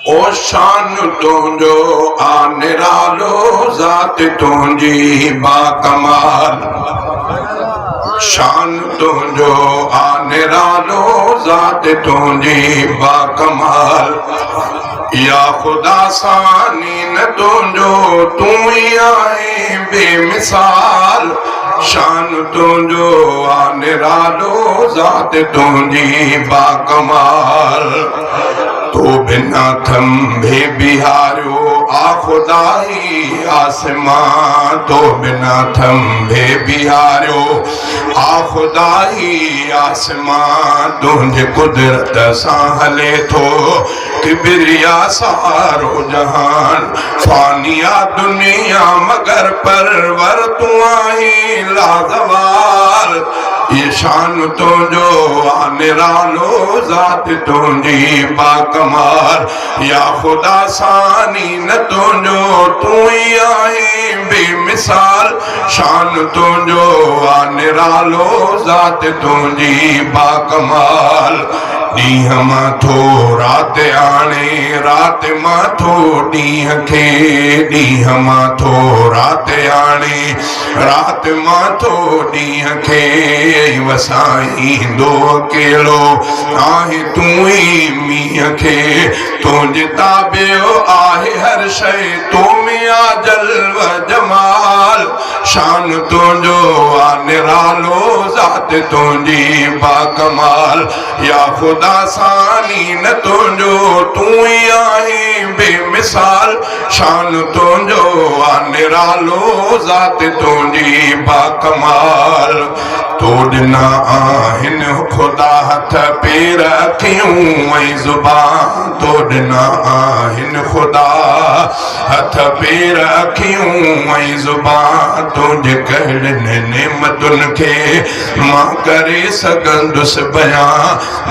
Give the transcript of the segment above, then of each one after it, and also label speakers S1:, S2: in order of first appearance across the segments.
S1: ओ शान तुझो आनिरालो ज़ात तुझी बाकमाल शान तुझो आनिरालो ज़ात तुझी बाकमाल या खुदा सानी न तुझो तू ही आहे बेमिसाल शान तुझो आनिरालो ज़ात तुझी बाकमाल तो बिना थंभे बिहारियो आ खुदाई आसमां तो बिना थंभे बिहारियो आ खुदाई आसमां तुझे कुदरत सां हले थो किबरिया सारो जहान फानिया दुनिया मगर परवर तू आई लाजवाल ये शान तुझो आनिरालो ज़ात तुझी बाकमाल या खुदा सानी न तुझो तू ही आहे बेमिसाल शान तुझो आनिरालो ज़ात तुझी बाकमाल ॾींहं माथो राति आणे राति माथो ॾींहं खे ॾींहं माथो राति आणे राति माथो ॾींहं खे वसाईंदो अकेलो आहे तूं ई मींहं खे तुंहिंजे ताबियो आहे हर शइ तूं में आ जलव जमाल शान तुंहिंजो आ निरालो ज़ात तुंहिंजी बाकमाल या खुदा सानी न तुझो तू ही आहे बेमिसाल शान तुझो आ निरालो ज़ात तुझी बाकमाल तो ॾिना आहिनि खुदा हथ पेर अखियूं ऐं ज़ुबान तो ॾिना आहिनि खुदा हथ पेर अखियूं ऐं ज़ुबान तुंहिंजे कहिड़नि नेमतुनि खे मां करे सघंदुसि बयां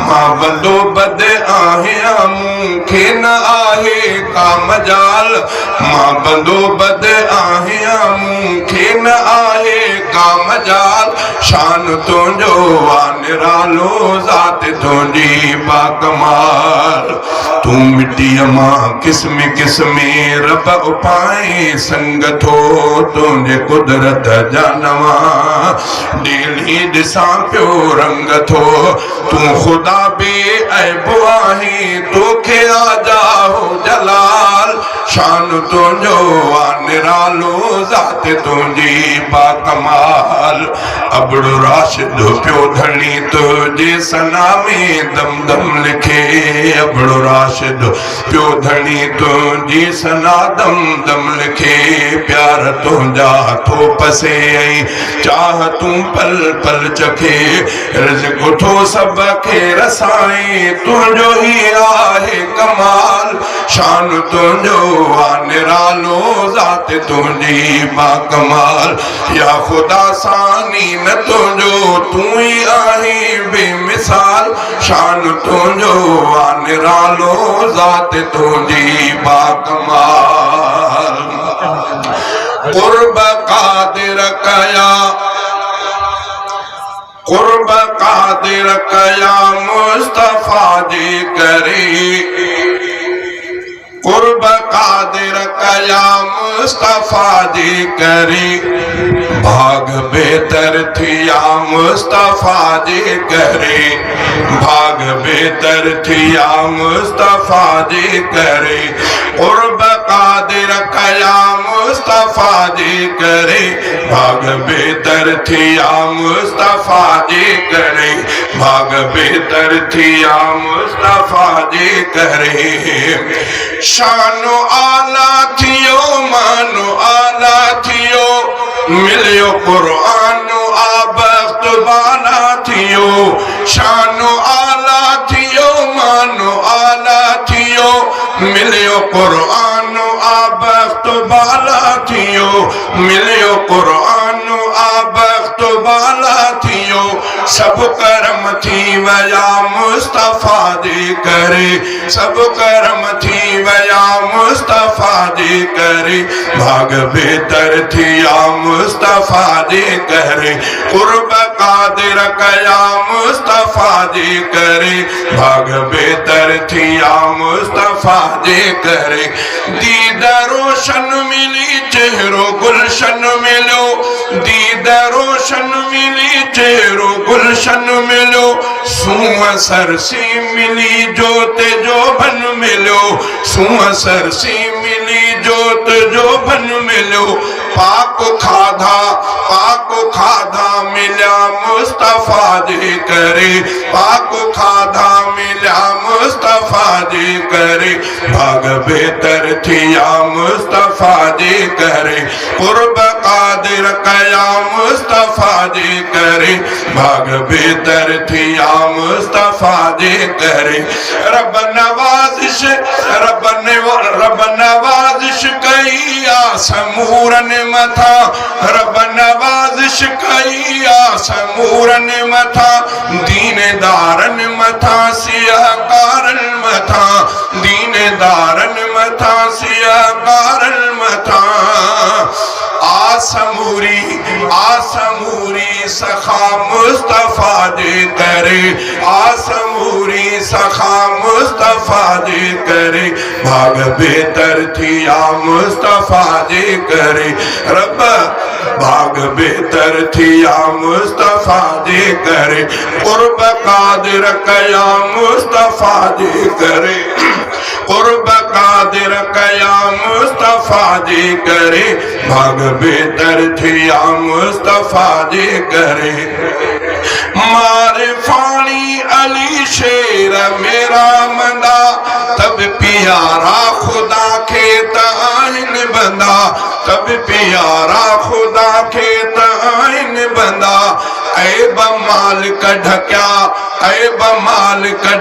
S1: मां वंदो बद आहियां मूंखे न आहे का मजाल मां वंदो बद आहियां मूंखे न आहे का मजाल शान तुझो आ निरालो ज़ात तुझी बाकमाल तू मिट्टीअ मां किस्म किस्म रब उपाए संग थो तुंहिंजे कुदरत जा नवां डेली ॾिसां पियो रंग थो तू खुदा बे ऐबो आहे तोखे आजा हो जलाल शान तुझो आ निरालो ज़ात तुझी बाकमाल अबड़ो राशिद पियो धणी तुझे सना में दम दम लिखे अबड़ो राशिद पियो धणी तुझी सना दम दम लिखे प्यार तुंहिंजा थो पसे ऐं चाह तूं पल पल चखे रिज़्क़ थो सभ खे रसाए तुंहिंजो ई आहे कमाल शान तुंहिंजो आ निरालो ज़ात तुंहिंजी बाकमाल या खुदा सानी न तुझो तू ही आहे बेमिसाल शान तुझो आ निरालो ज़ात तुझी बाकमाल क़ुर्ब क़ादिर कया क़ुर्ब क़ादिर कया मुस्तफ़ा जी करे क़ुर्ब क़ादिर कया मुस्तफ़ा जी करे भाग बेहतर थिया मुस्तफ़ा जी करे भाग बेहतर थिया मुस्तफ़ा जी करे क़ुर्ब क़ादिर कया मुस्तफ़ा जी करे भाग बेहतर थिया मुस्तफ़ा जी करे भाग बेहतर थिया मुस्तफ़ा जी करे शानो आला थियो मानो आला थियो मिलियो क़ुर्आन आबख्त बाला थियो शानो आला थियो मानो आला थियो मिलियो क़ुर्आन आबख्त बाला थियो मिलियो क़ुर्आन आबख्त तो बाला थियो सब करम थी वया मुस्तफा दे करे सब करम थी वया मुस्तफा दे करे भाग बेहतर थिया मुस्तफा दे करे कुर्ब कादिर कया मुस्तफा दे करे भाग बेहतर थिया मुस्तफा दे करे दीद रोशन मिली चेहरो गुलशन मिलो दीद रोशन मिली चेहरो गुलशन मिलो सुआ सरसी मिली जोत जो बन मिलो सुआ सरसी मिली जोत जो बन मिलो पाक खाधा मिला मुस्तफा दे करे पाक खाधा मिला मुस्तफा दे करे भाग बेहतर थिया मुस्तफा दे करे कुर्ब कादिर कया मुस्तफा दे करे भाग बेहतर थिया मुस्तफा दे करे रब नवाजिश कईया समूरन मथा रब नवाजिश कईया समूरन मथा दीनदारन मथा सियाकारन मथा दीनदारन मथा सियाकारन मथा आसमूरी सखा मुस्तफा दे करे आसमूरी सखा मुस्तफा दे करे भाग बेहतर थिया मुस्तफा दे करे रब भाग बेहतर थिया मुस्तफा दे करे कुर्ब कादिर कया मुस्तफा दे करे कुर्ब कादिर कया मुस्तफा दे करे भाग बेहतर थिया मुस्तफा दे करे मारे फानी अली शेर मेरा मंदा तब प्यारा खुदा के ताइन बंदा तब प्यारा खुदा के ताइन बंदा ऐब माल का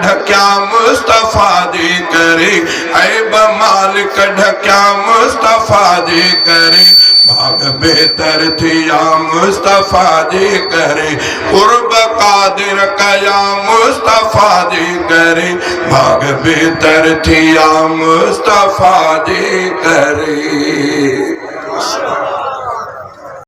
S1: ढक्या मुस्तफा दे करे ऐब माल का ढक्या मुस्तफा दे करे भाग बेहतर थिया मुस्तफा दे करे कुर्ब कादिर कया मुस्तफा दे करे भाग बेहतर थिया मुस्तफा दे करे